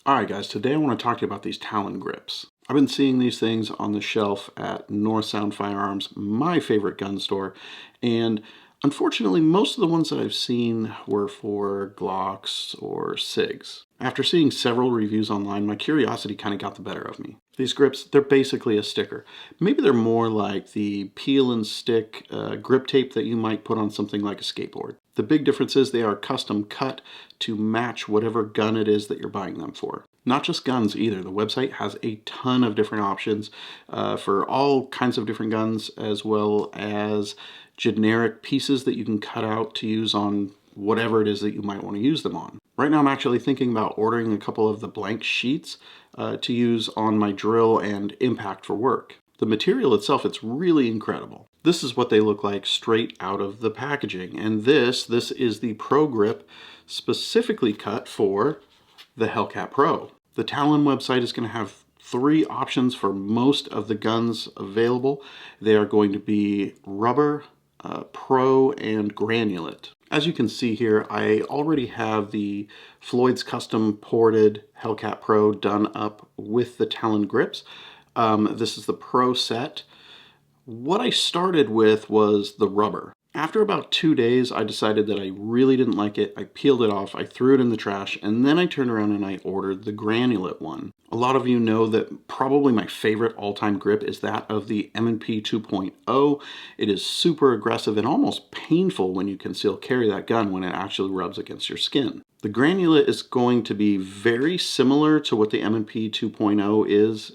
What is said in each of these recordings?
Alright guys, today I want to talk to you about these Talon Grips. I've been seeing these things on the shelf at North Sound Firearms, my favorite gun store, and unfortunately most of the ones that I've seen were for Glocks or SIGs. After seeing several reviews online, my curiosity kind of got the better of me. These grips, they're basically a sticker. Maybe they're more like the peel and stick grip tape that you might put on something like a skateboard. The big difference is they are custom cut to match whatever gun it is that you're buying them for. Not just guns either. The website has a ton of different options for all kinds of different guns, as well as generic pieces that you can cut out to use on whatever it is that you might want to use them on. Right now I'm actually thinking about ordering a couple of the blank sheets to use on my drill and impact for work. The material itself, it's really incredible. This is what they look like straight out of the packaging, and this is the Pro Grip specifically cut for the Hellcat Pro. The Talon website is going to have 3 options for most of the guns available. They are going to be rubber, pro, and granulate. As you can see here, I already have the Floyd's custom ported Hellcat Pro done up with the Talon Grips. This is the Pro set. What I started with was the rubber. After about 2 days, I decided that I really didn't like it. I peeled it off, I threw it in the trash, and then I turned around and I ordered the granulate one. A lot of you know that probably my favorite all-time grip is that of the M&P 2.0. It is super aggressive and almost painful when you conceal carry that gun when it actually rubs against your skin. The granulate is going to be very similar to what the M&P 2.0 is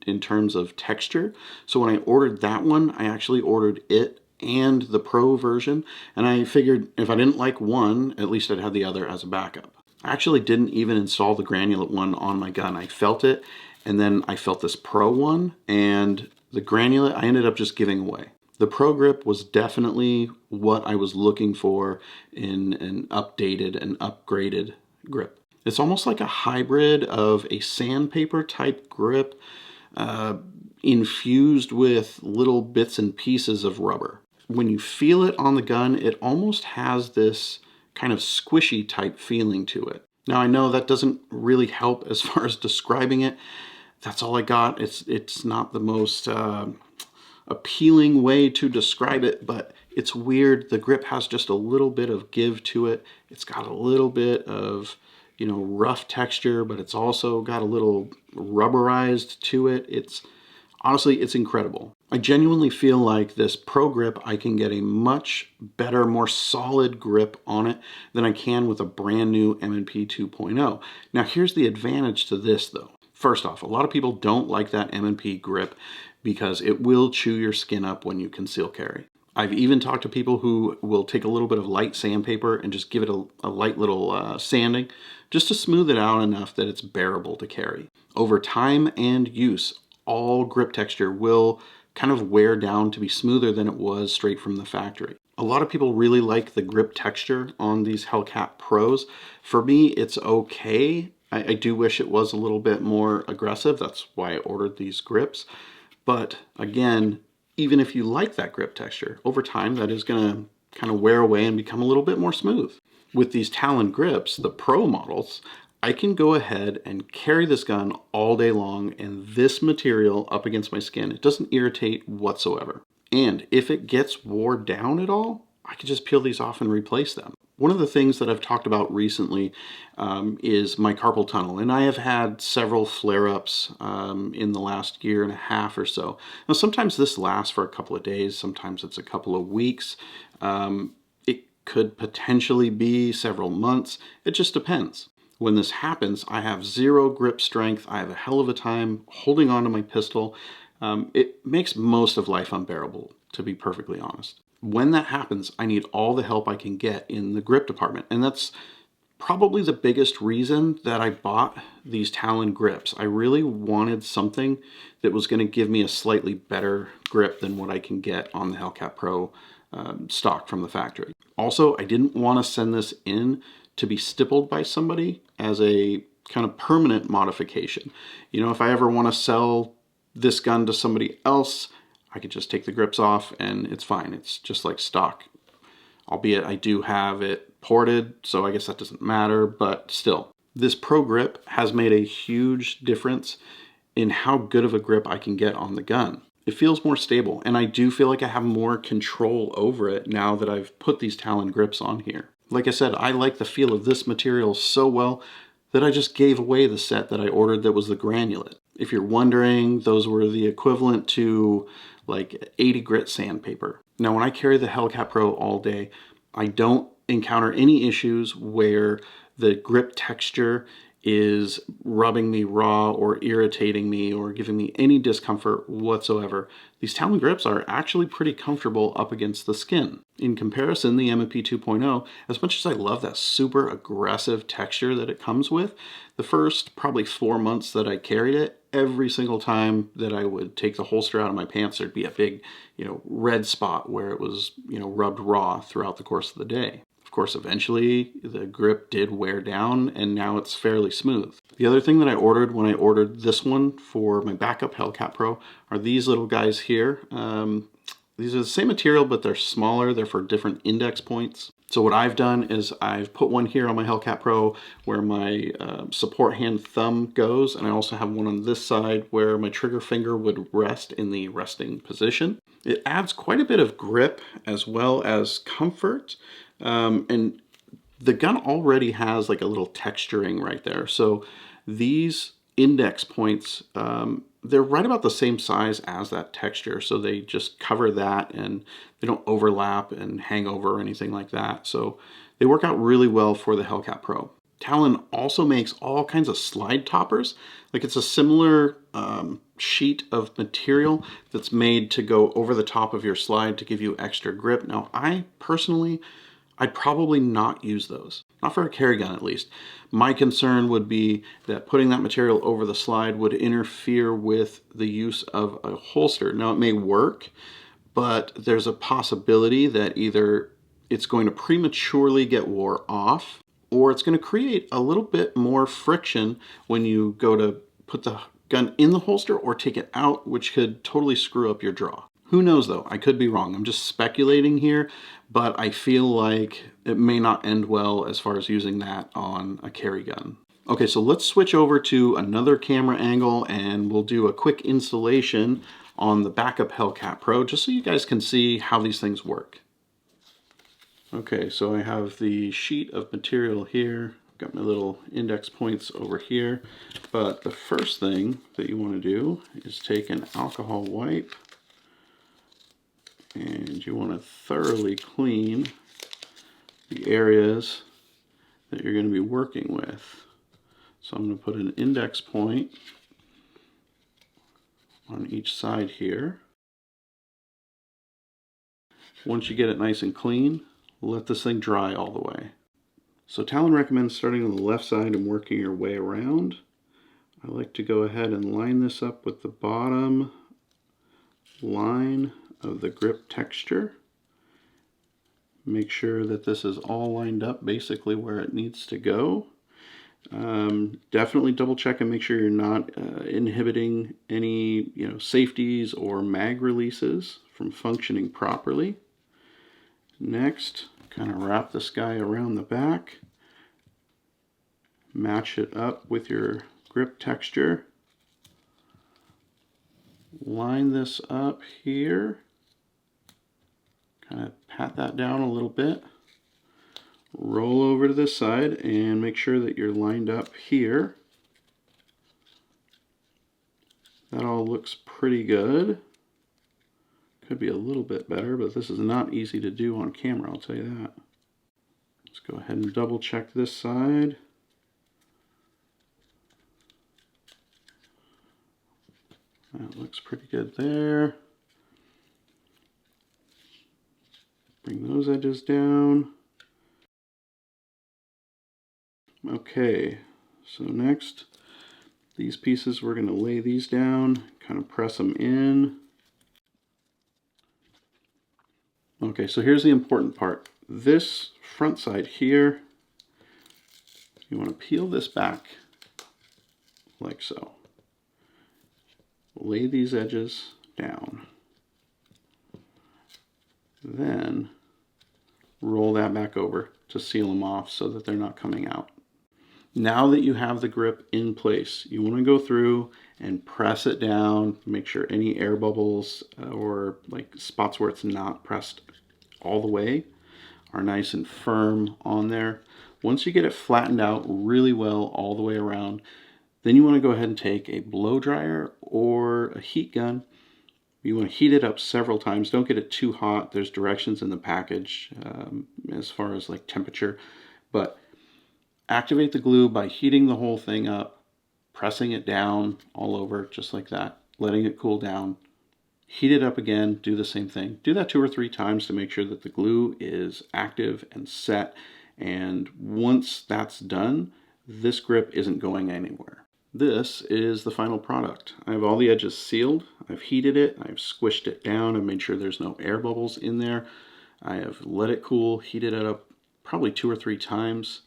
in terms of texture. So when I ordered that one, I actually ordered it and the Pro version, and I figured if I didn't like one, at least I'd have the other as a backup. I actually didn't even install the granulate one on my gun. I felt it, and then I felt this Pro one, and the granulate I ended up just giving away. The Pro Grip was definitely what I was looking for in an updated and upgraded grip. It's almost like a hybrid of a sandpaper type grip infused with little bits and pieces of rubber. When you feel it on the gun, it almost has this kind of squishy type feeling to it. Now I know that doesn't really help as far as describing it. That's all I got. It's not the most appealing way to describe it, but it's weird. The grip has just a little bit of give to it. It's got a little bit of, you know, rough texture, but it's also got a little rubberized to it. Honestly, it's incredible. I genuinely feel like this Pro Grip, I can get a much better, more solid grip on it than I can with a brand new M&P 2.0. Now here's the advantage to this though. First off, a lot of people don't like that M&P grip because it will chew your skin up when you conceal carry. I've even talked to people who will take a little bit of light sandpaper and just give it a light little sanding just to smooth it out enough that it's bearable to carry. Over time and use, all grip texture will kind of wear down to be smoother than it was straight from the factory. A lot of people really like the grip texture on these Hellcat Pros. For me, it's okay. I do wish it was a little bit more aggressive. That's why I ordered these grips. But again, even if you like that grip texture, over time that is going to kind of wear away and become a little bit more smooth. With these Talon Grips, the Pro models, I can go ahead and carry this gun all day long, and this material up against my skin, it doesn't irritate whatsoever. And if it gets wore down at all, I can just peel these off and replace them. One of the things that I've talked about recently is my carpal tunnel, and I have had several flare-ups in the last year and a half or so. Now sometimes this lasts for a couple of days, sometimes it's a couple of weeks. It could potentially be several months. It just depends. When this happens, I have zero grip strength. I have a hell of a time holding onto my pistol. It makes most of life unbearable, to be perfectly honest. When that happens, I need all the help I can get in the grip department. And that's probably the biggest reason that I bought these Talon Grips. I really wanted something that was going to give me a slightly better grip than what I can get on the Hellcat Pro stock from the factory. Also, I didn't want to send this in to be stippled by somebody as a kind of permanent modification. You know, if I ever want to sell this gun to somebody else, I could just take the grips off and it's fine. It's just like stock. Albeit I do have it ported, so I guess that doesn't matter, but still. This Pro grip has made a huge difference in how good of a grip I can get on the gun. It feels more stable, and I do feel like I have more control over it now that I've put these Talon grips on here. Like I said, I like the feel of this material so well that I just gave away the set that I ordered that was the granulate. If you're wondering, those were the equivalent to like 80 grit sandpaper. Now, when I carry the Hellcat Pro all day, I don't encounter any issues where the grip texture is rubbing me raw or irritating me or giving me any discomfort whatsoever. These Talon grips are actually pretty comfortable up against the skin. In comparison, the M&P 2.0, as much as I love that super aggressive texture that it comes with, the first probably 4 months that I carried it, every single time that I would take the holster out of my pants, there'd be a big, red spot where it was, rubbed raw throughout the course of the day. Of course, eventually the grip did wear down and now it's fairly smooth. The other thing that I ordered when I ordered this one for my backup Hellcat Pro are these little guys here. These are the same material, but they're smaller. They're for different index points. So what I've done is I've put one here on my Hellcat Pro where my support hand thumb goes, and I also have one on this side where my trigger finger would rest in the resting position. It adds quite a bit of grip as well as comfort, and the gun already has like a little texturing right there. So these index points, they're right about the same size as that texture, so they just cover that and they don't overlap and hang over or anything like that. So they work out really well for the Hellcat Pro. Talon also makes all kinds of slide toppers. Like it's a similar sheet of material that's made to go over the top of your slide to give you extra grip. Now, I'd probably not use those. Not for a carry gun, at least. My concern would be that putting that material over the slide would interfere with the use of a holster. Now, it may work, but there's a possibility that either it's going to prematurely get wore off, or it's going to create a little bit more friction when you go to put the gun in the holster or take it out, which could totally screw up your draw. Who knows though? I could be wrong. I'm just speculating here, but I feel like it may not end well as far as using that on a carry gun. Okay, so let's switch over to another camera angle and we'll do a quick installation on the backup Hellcat Pro just so you guys can see how these things work. Okay, so I have the sheet of material here. Got my little index points over here, but the first thing that you want to do is take an alcohol wipe and you want to thoroughly clean the areas that you're going to be working with. So I'm going to put an index point on each side here. Once you get it nice and clean, let this thing dry all the way. So Talon recommends starting on the left side and working your way around. I like to go ahead and line this up with the bottom line of the grip texture. Make sure that this is all lined up basically where it needs to go. Definitely double check and make sure you're not inhibiting any safeties or mag releases from functioning properly. Next, kind of wrap this guy around the back, match it up with your grip texture, line this up here, kind of pat that down a little bit, roll over to this side and make sure that you're lined up here. That all looks pretty good. Could be a little bit better, but this is not easy to do on camera, I'll tell you that. Let's go ahead and double check this side. That looks pretty good there. Bring those edges down. Okay, so next, these pieces, we're going to lay these down, kind of press them in. Okay, so here's the important part. This front side here, you want to peel this back like so. Lay these edges down. Then roll that back over to seal them off so that they're not coming out. Now that you have the grip in place, you want to go through and press it down, make sure any air bubbles or like spots where it's not pressed all the way are nice and firm on there. Once you get it flattened out really well all the way around, then you want to go ahead and take a blow dryer or a heat gun. You want to heat it up several times. Don't get it too hot. There's directions in the package as far as like temperature, but activate the glue by heating the whole thing up, pressing it down all over just like that, letting it cool down. Heat it up again, do the same thing. Do that 2 or 3 times to make sure that the glue is active and set. And once that's done, this grip isn't going anywhere. This is the final product. I have all the edges sealed. I've heated it. I've squished it down and made sure there's no air bubbles in there. I have let it cool, heated it up probably 2 or 3 times.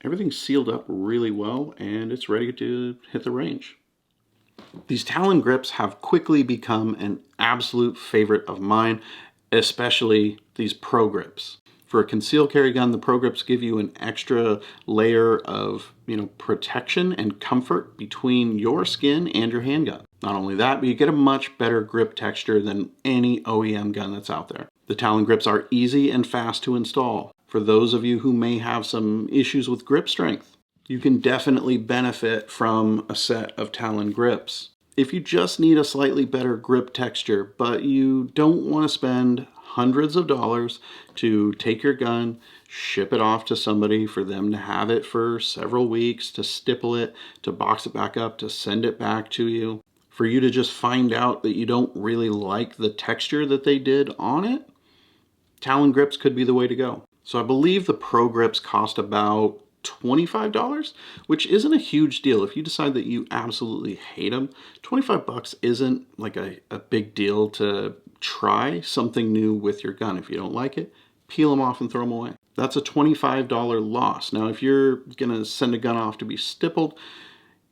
Everything's sealed up really well and it's ready to hit the range. These Talon grips have quickly become an absolute favorite of mine, especially these Pro grips. For a concealed carry gun, the Pro grips give you an extra layer of, protection and comfort between your skin and your handgun. Not only that, but you get a much better grip texture than any OEM gun that's out there. The Talon grips are easy and fast to install. For those of you who may have some issues with grip strength, you can definitely benefit from a set of Talon grips. If you just need a slightly better grip texture, but you don't want to spend hundreds of dollars to take your gun, ship it off to somebody for them to have it for several weeks, to stipple it, to box it back up, to send it back to you, for you to just find out that you don't really like the texture that they did on it, Talon grips could be the way to go. So I believe the Pro grips cost about $25, which isn't a huge deal. If you decide that you absolutely hate them, 25 bucks isn't like a big deal to try something new with your gun. If you don't like it, peel them off and throw them away. That's a $25 loss. Now, if you're gonna send a gun off to be stippled,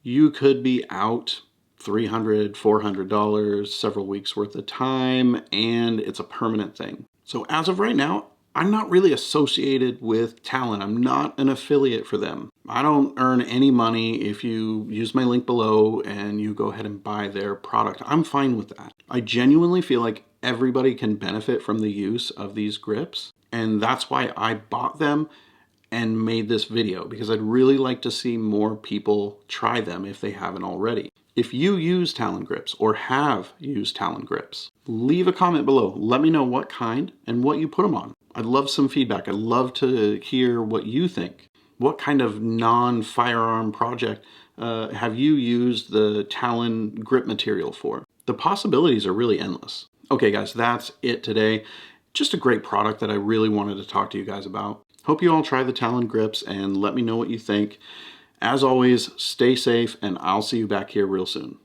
you could be out $300, $400, several weeks worth of time, and it's a permanent thing. So as of right now, I'm not really associated with Talon. I'm not an affiliate for them. I don't earn any money if you use my link below and you go ahead and buy their product. I'm fine with that. I genuinely feel like everybody can benefit from the use of these grips, and that's why I bought them and made this video, because I'd really like to see more people try them if they haven't already. If you use Talon grips or have used Talon grips, leave a comment below. Let me know what kind and what you put them on. I'd love some feedback. I'd love to hear what you think. What kind of non-firearm project have you used the Talon grip material for? The possibilities are really endless. Okay guys, that's it today. Just a great product that I really wanted to talk to you guys about. Hope you all try the Talon grips and let me know what you think. As always, stay safe and I'll see you back here real soon.